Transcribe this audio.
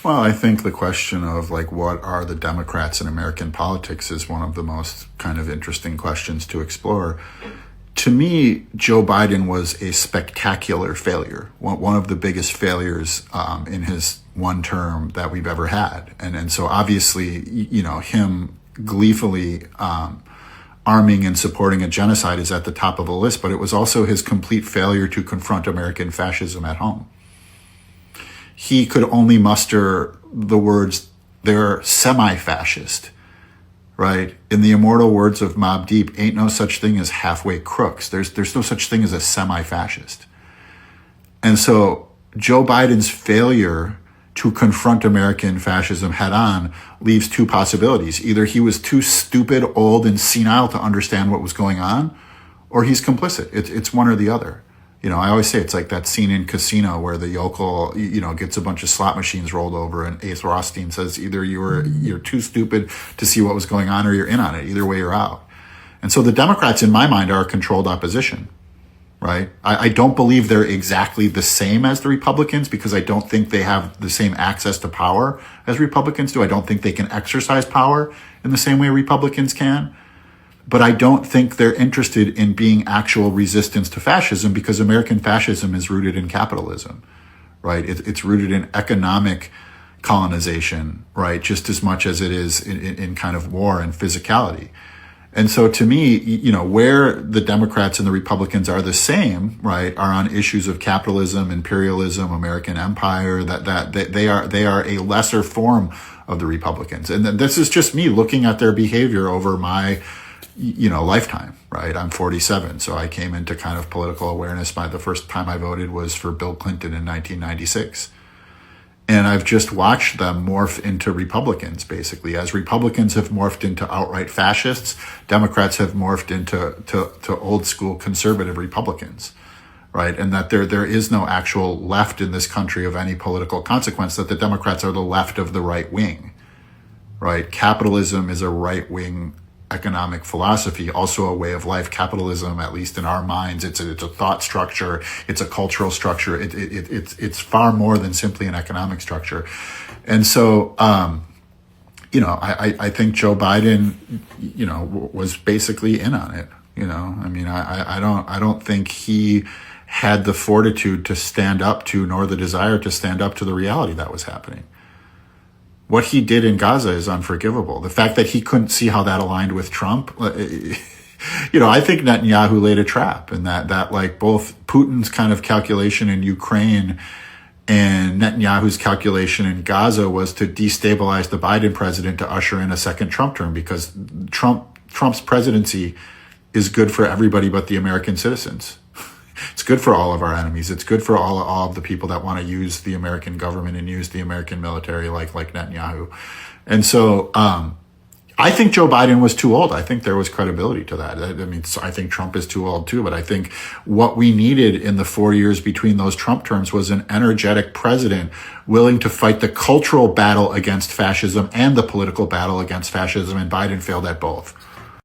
Well, I think the question of like what are the Democrats in American politics is one of the most kind of interesting questions to explore. To me, Joe Biden was a spectacular failure, one of the biggest failures in his one term that we've ever had. And so obviously, him gleefully arming and supporting a genocide is at the top of the list, but it was also his complete failure to confront American fascism at home. He could only muster the words, they're semi-fascist, right? In the immortal words of Mobb Deep, ain't no such thing as halfway crooks. There's no such thing as a semi-fascist. And so Joe Biden's failure to confront American fascism head on leaves two possibilities. Either he was too stupid, old, and senile to understand what was going on, or he's complicit. It's one or the other. I always say it's like that scene in Casino where the yokel, gets a bunch of slot machines rolled over, and Ace Rothstein says either you're too stupid to see what was going on or you're in on it. Either way, you're out. And so the Democrats, in my mind, are a controlled opposition, right? I don't believe they're exactly the same as the Republicans because I don't think they have the same access to power as Republicans do. I don't think they can exercise power in the same way Republicans can. But I don't think they're interested in being actual resistance to fascism because American fascism is rooted in capitalism, right? It's rooted in economic colonization, right? Just as much as it is in kind of war and physicality. And so to me, where the Democrats and the Republicans are the same, right, are on issues of capitalism, imperialism, American empire, that they are a lesser form of the Republicans. And this is just me looking at their behavior over my lifetime, right? I'm 47, so I came into kind of political awareness by the first time I voted was for Bill Clinton in 1996. And I've just watched them morph into Republicans, basically. As Republicans have morphed into outright fascists, Democrats have morphed into old school conservative Republicans, right? And that there is no actual left in this country of any political consequence, that the Democrats are the left of the right wing, right? Capitalism is a right wing economic philosophy, also a way of life. Capitalism, at least in our minds, it's a thought structure, it's a cultural structure, it's far more than simply an economic structure. And so I think Joe Biden was basically in on it. I don't think he had the fortitude to stand up to, nor the desire to stand up to the reality that was happening. What he did in Gaza is unforgivable. The fact that he couldn't see how that aligned with Trump, I think Netanyahu laid a trap, and that like both Putin's kind of calculation in Ukraine and Netanyahu's calculation in Gaza was to destabilize the Biden president to usher in a second Trump term, because Trump's presidency is good for everybody but the American citizens. It's good for all of our enemies. It's good for all of the people that want to use the American government and use the American military like Netanyahu. And so I think Joe Biden was too old. I think there was credibility to that. I think Trump is too old too, but I think what we needed in the 4 years between those Trump terms was an energetic president willing to fight the cultural battle against fascism and the political battle against fascism, and Biden failed at both.